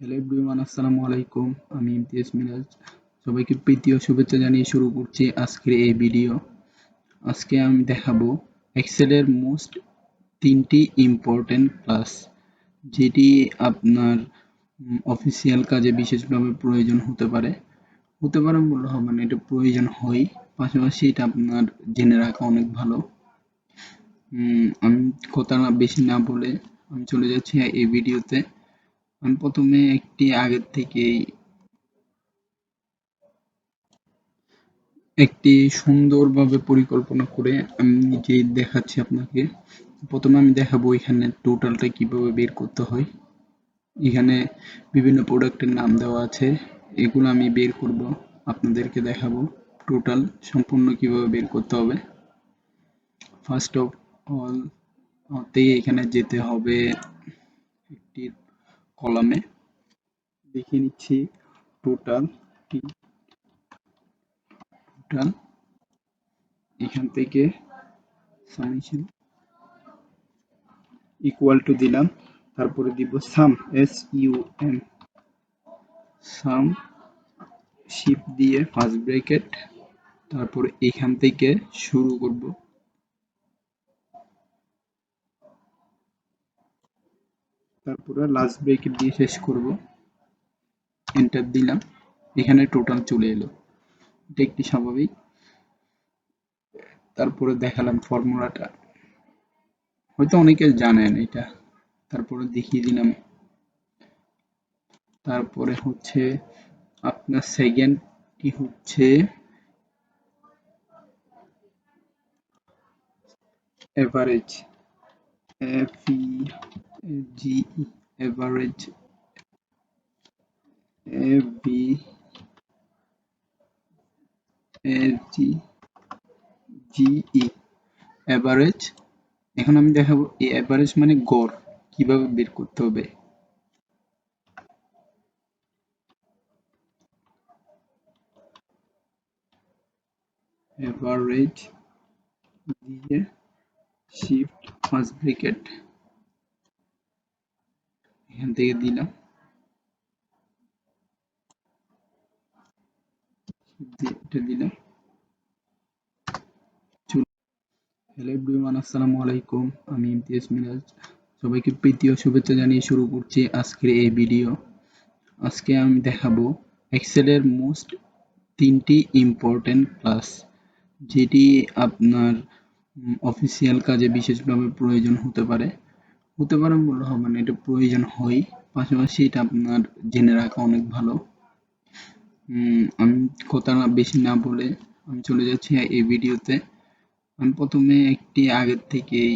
Hello everyone, আসসালামু আলাইকুম। আমি ইমতিয়াজ মিরাজ। সবাইকে প্রীতি ও শুভেচ্ছা জানিয়ে শুরু করছি আজকের এই ভিডিও। আজকে আমি দেখাবো এক্সেলের মোস্ট 3টি ইম্পর্টেন্ট ক্লাস, যেটি আপনার অফিসিয়াল কাজে বিশেষভাবে প্রয়োজন হতে পারে বললে হবে না, এটা প্রয়োজন হয়। পাশাপাশি এটা আপনার জেনে রাখা অনেক ভালো। আমি কথা না বেশি না বলে আমি চলে যাচ্ছি এই ভিডিওতে। আমি প্রথমে আগের থেকেই একটি সুন্দরভাবে পরিকল্পনা করে আমি নিজেই দেখাচ্ছি আপনাকে। প্রথমে আমি দেখাবো এখানে টোটালটা কিভাবে বের করতে হয়। এখানে বিভিন্ন প্রোডাক্টের নাম দেওয়া আছে, এগুলো আমি বের করব, আপনাদেরকে দেখাবো টোটাল সম্পূর্ণ কিভাবে বের করতে হবে। ফার্স্ট অফ অল এখানে যেতে হবে একটি কলামে, দেখে নিচ্ছি টোটাল কি। টোটাল এখান থেকে সামেশন ইকুয়াল টু দিলাম, তারপরে দিব সাম, SUM, সাম শিফট দিয়ে ফার্স্ট ব্র্যাকেট, তারপরে এখান থেকে শুরু করব, তারপরে লাস্ট ব্র্যাকেট দিয়ে শেষ করব। এন্টার দিলাম, এখানে টোটাল চলে এলো, এটা একটি স্বাভাবিক। তারপরে দেখালাম ফর্মুলাটা, হয়তো অনেকে জানেন এটা, তারপরে দেখিয়ে দিলাম। তারপরে হচ্ছে আপনার সেকেন্ডটি হচ্ছে average, FEGE, average, FEGE, average. এখন আমি দেখাবো এই এভারেজ মানে গড় কিভাবে বের করতে হবে। এভারেজ দিয়ে শিফট ফার্স্ট ব্র্যাকেট, এখান থেকে দিলাম, এটা দিলাম। হ্যালো এভরিওয়ান, আসসালামু আলাইকুম। আমি ইমতিয়াজ মিরাজ। সবাইকে প্রীতি ও শুভেচ্ছা জানিয়ে শুরু করছি আজকের এই ভিডিও। আজকে আমি দেখাবো এক্সেলের মোস্ট 3টি ইম্পর্টেন্ট ক্লাস, যেটি আপনার অফিসিয়াল কাজে বিশেষভাবে প্রয়োজন হতে পারে বললে হবে না, এটা প্রয়োজন হয়। পাশাপাশি এটা আপনার জেনে রাখা অনেক ভালো। আমি কথা না বেশি না বলে আমি চলে যাচ্ছি এই ভিডিওতে। আমি প্রথমে আগের থেকেই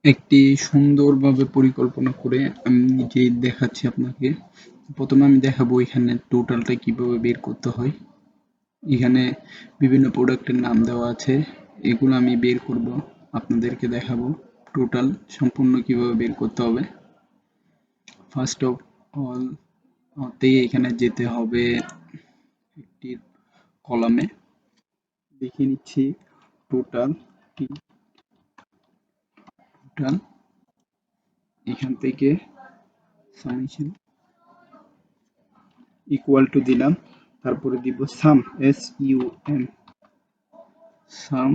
একটি সুন্দরভাবে পরিকল্পনা করে আমি নিজেই দেখাচ্ছি আপনাকে। প্রথমে আমি দেখাবো এখানে টোটালটা কিভাবে বের করতে হয়। এখানে বিভিন্ন প্রোডাক্টের নাম দেওয়া আছে, এগুলো আমি বের করব, আপনাদেরকে দেখাবো টোটাল সম্পূর্ণ কিভাবে বের করতে হবে। ফার্স্ট অফ অল এখানে যেতে হবে একটি কলামে, দেখে নিচ্ছি টোটাল কি। টোটাল এখান থেকে সামেশন ইকুয়াল টু দিলাম, তারপরে দিব সাম, SUM, সাম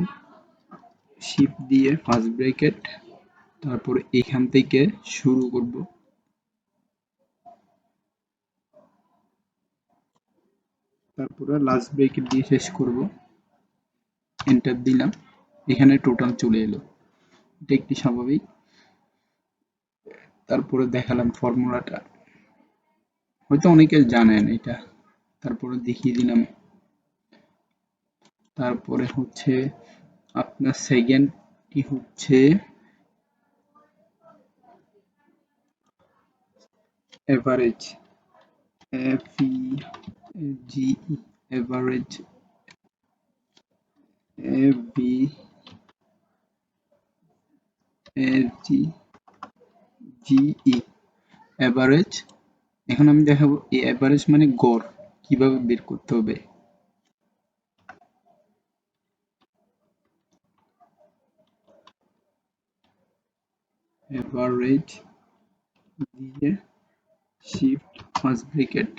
শিফট দিয়ে ফার্স্ট ব্র্যাকেট, তারপরে এখান থেকে শুরু করব, তারপরে লাস্ট ব্র্যাকেট দিয়ে শেষ করব। এন্টার দিলাম, এখানে টোটাল চলে এলো, এটা একটি স্বাভাবিক। তারপরে দেখালাম ফর্মুলাটা, হয়তো অনেকে জানেন এটা, তারপরে দেখিয়ে দিলাম। তারপরে হচ্ছে আপনার সেকেন্ডটি হচ্ছে average, FEGE, average, FEGE, average. এখন আমি দেখাবো এই এভারেজ মানে গড় কিভাবে বের করতে হবে। এভারেজ দিয়ে শিফট ফার্স্ট ব্র্যাকেট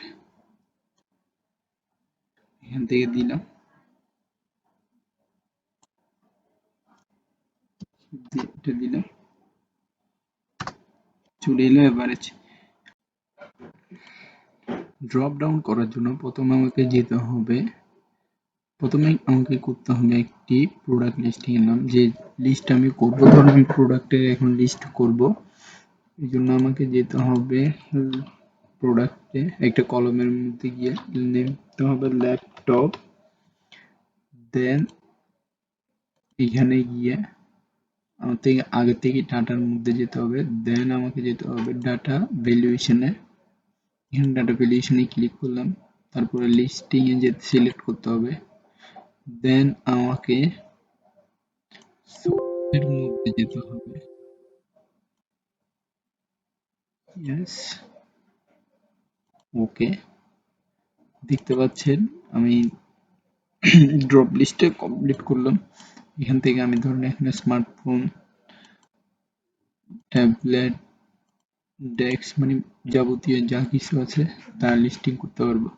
এখান থেকে দিলাম, এটা দিলাম, চলে এলো এভারেজ। ড্রপ ডাউন করার জন্য প্রথমে আমাকে করতে হবে একটি প্রোডাক্ট লিস্টিং এর নাম, যে লিস্ট আমি করব, ধরুন আমি প্রোডাক্টের এখন লিস্ট করব, এই জন্য আমাকে যেতে হবে প্রোডাক্টে একটা কলমের মধ্যে গিয়ে লিখতে হবে ল্যাপটপ, দেন এখানে গিয়ে আমার থেকে আগে থেকে ডাটার মধ্যে যেতে হবে, দেন আমাকে যেতে হবে ডাটা ভ্যালুয়েশনে, এখানে ডাটা ভ্যালুয়েশনে ক্লিক করলাম, তারপরে লিস্টিং এ যে সিলেক্ট করতে হবে, দেন আমাকে সোর্সের মধ্যে যেতে হবে, ইয়েস, ওকে। দেখতে পাচ্ছেন আমি ড্রপ লিস্টে কমপ্লিট করলাম। এখান থেকে আমি ধরুন এখানে স্মার্টফোন, ট্যাবলেট, ডেস্ক মানে যাবতীয় যা কিছু আছে তার লিস্টিং করতে পারবো।